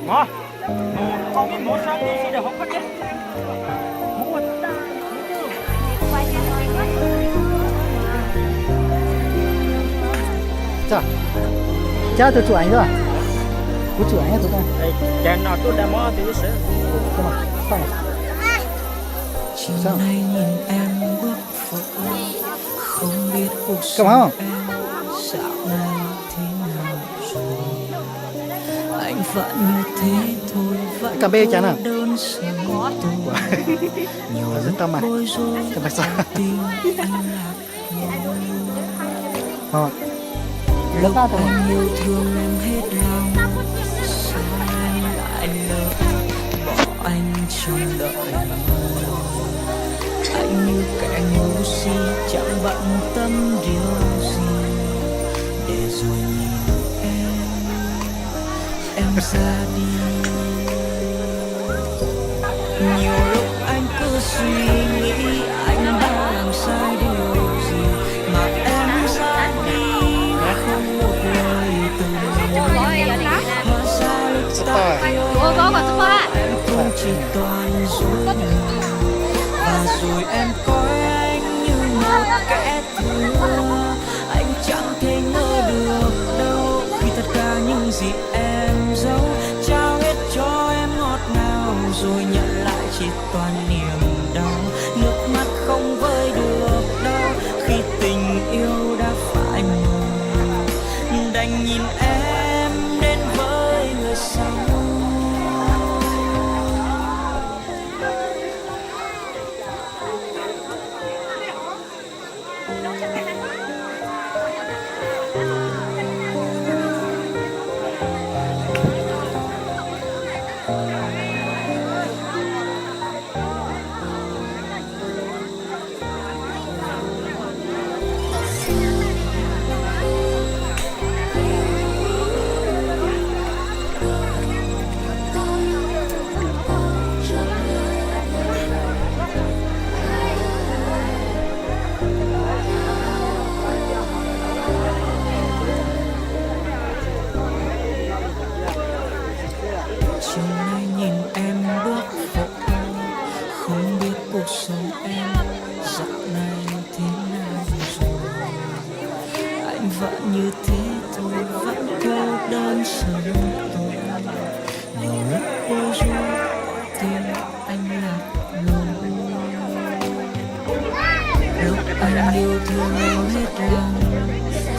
ngó con biết mua xong đi để học hết chứ mua 자, 자, 더 좋아요, 봐. 그 좋아요, 더 봐. chàng nào tôi đã mua thì sẽ 잠깐만, 빨리. Chiều nay nhìn em bước vội, không biết cuộc sống Cảm ơn. em dạo này thế nào rồi. Anh vẫn như thế thôi, vẫn Cà phê chán à? cô đơn sống tôi. Nhiều Rất lúc tâm à? bối rối, Cảm ơn sao? tim anh lạc lối. Ờ. Lúc anh yêu thương em hết lòng, sao em lại lỡ bỏ anh trong đợi. Anh như kẻ ngu si chẳng bận tâm điều gì, để rồi nhìn em ra đi. Nhiều lúc anh cứ suy nghĩ anh đã làm sai điều gì mà em ra đi không một lời từ hóa ra lúc ta yêu em cũng chỉ toàn dối lừa. Và rồi em coi anh như một kẻ thua, anh chẳng thể ngờ được đâu khi tất cả những gì em giấu trao hết cho em ngọt ngào, rồi nhận lại chỉ toàn niềm đau. Nước mắt không vơi được đâu khi tình yêu đã phai màu, đành nhìn em đến với người sau. Chiều nay nhìn em bước vội, không biết cuộc sống em dạo này thế nào rồi. Anh vẫn như thế thôi, vẫn cô đơn sống tôi. Nhiều lúc bối rối, tim anh lạc lối. Lúc anh yêu thương em hết lòng,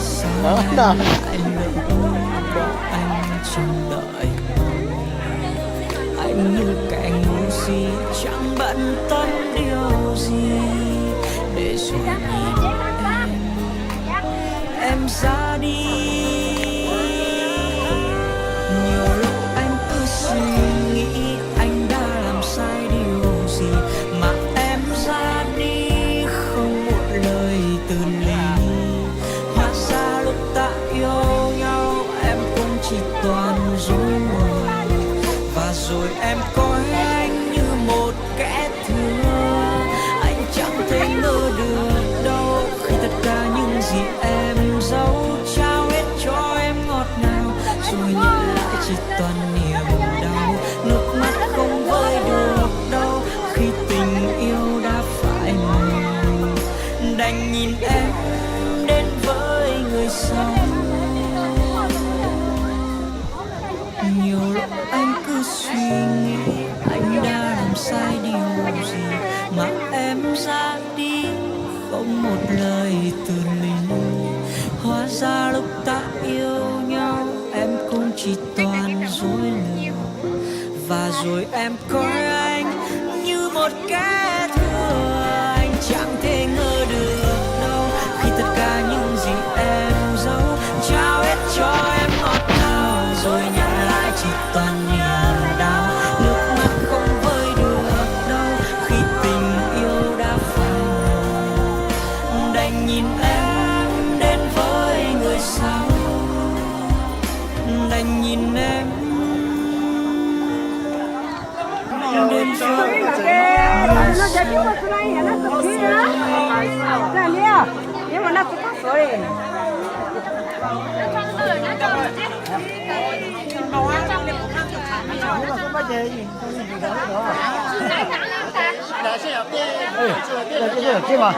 sao em lại lỡ bỏ anh trong đợi. Anh như kẻ ngu si chẳng bận tâm điều gì, để rồi nhìn em ra đi. Nhiều lúc anh cứ suy nghĩ anh đã làm sai điều gì mà em ra đi không một lời từ ly. Hóa ra lúc ta yêu nhau em cũng chỉ toàn dối mờ, và rồi em coi anh như một kẻ thua. Anh chẳng thể ngờ được đâu khi tất cả những gì em giấu trao hết cho em ngọt ngào, rồi nhận lại chỉ toàn niềm đau. Nước mắt không vơi được đâu khi tình yêu đã phai màu, đành nhìn em đến với người sau. Nhiều lúc anh cứ suy nghĩ anh đã làm sai điều gì mà em ra đi không một lời từ ly. Hóa ra lúc ta yêu nhau em cũng chỉ toàn dối lừa, và rồi em coi anh như một kẻ thua. Anh chẳng thể ngờ được đâu khi tất cả những gì em giấu trao hết cho em ngọt ngào, rồi nhận lại chỉ toàn niềm đau. Nước mắt không vơi được đâu khi tình yêu đã phai màu, đành nhìn em đến với người sau. Đành nhìn em đến với nó 这嘛，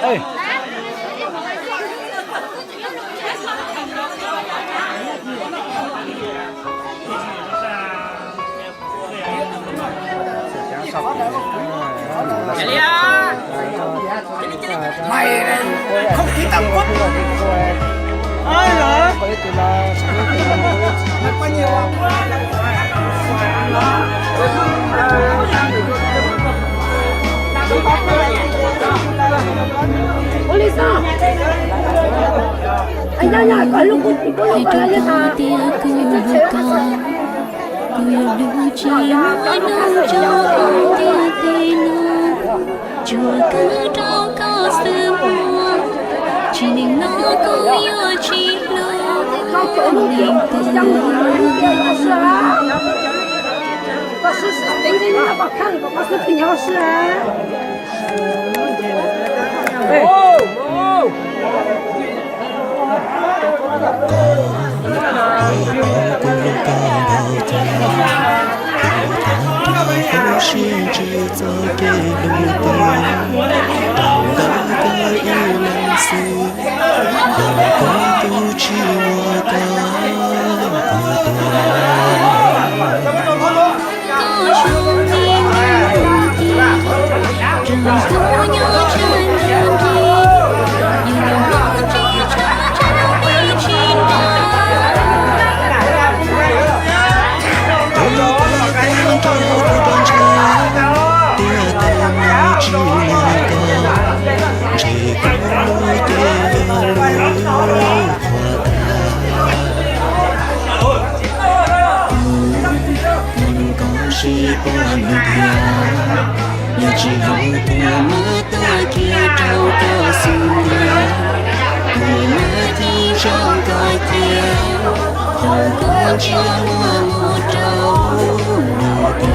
哎。cái gì à mày này không khí tầm quất ai hả mày có nhiều không Hãy subscribe cho kênh Ghiền Mì Gõ để không bỏ chùa cứ trao có sự mua chỉ nên nó có yêu chỉ lo niềm tin có sự tính đến là bác khăn có sự tình nhau sự không xin chỉ cho cái lũ tôi đào đã có yêu lần xưa đào có tu chi hoa ca có chung tiếng buồn tiếng rừng phố nhỏ trên đường đi nhiều lòng nó chỉ cha đi chi chỉ có môi kia có gì bỏ nhà nhà chỉ hồng của mơ ta kia trao cả xuân người mơ thì trong cõi theo đâu có chưa mua một trâu nụ tiền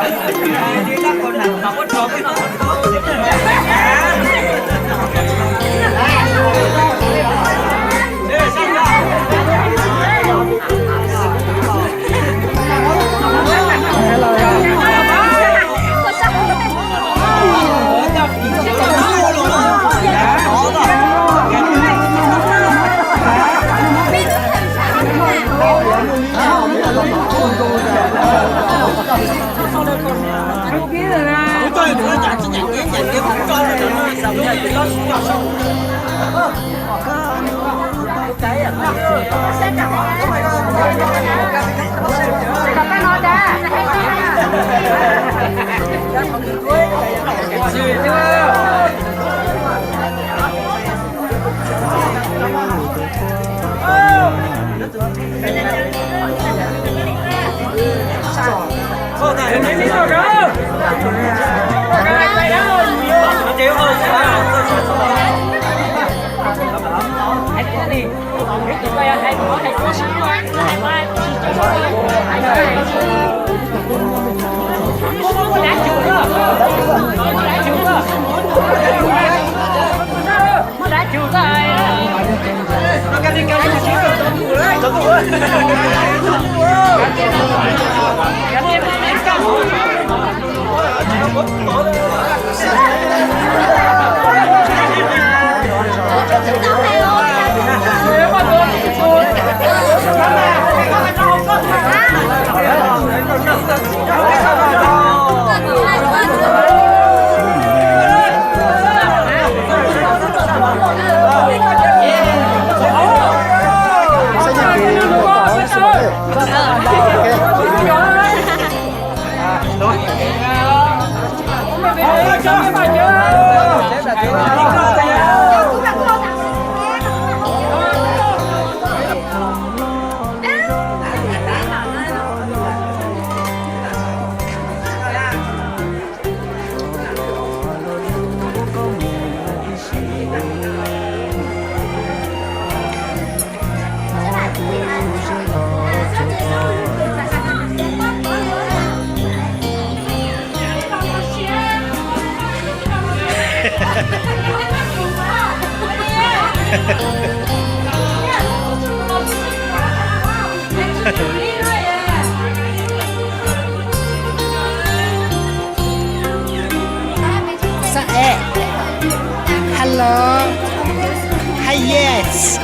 哎， Sae. Hello. Hi, yes.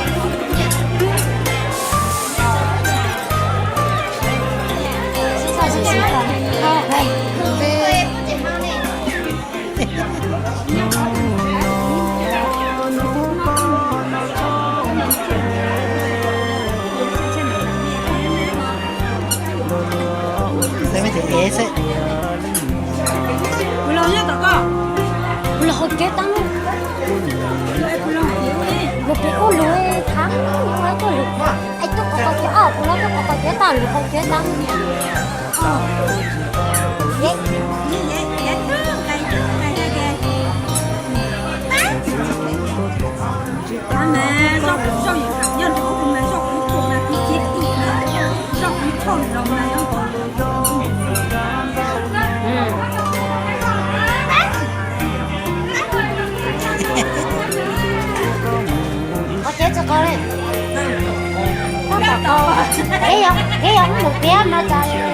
Đây mới thì ế sẽ. Là hồi kế tăng một cái ô lúa tháng nó có lúa anh tôi có cái ảo nó có cái tàn lúa không cái tăng mẹ rau rau gì khác nhân củaคุณแม่รอบคุณthuộc là cái chếtอีกนะรอบคุณคนเรามาแล้วcó chết cho con đấy có bà con cái ông một bé nó chạy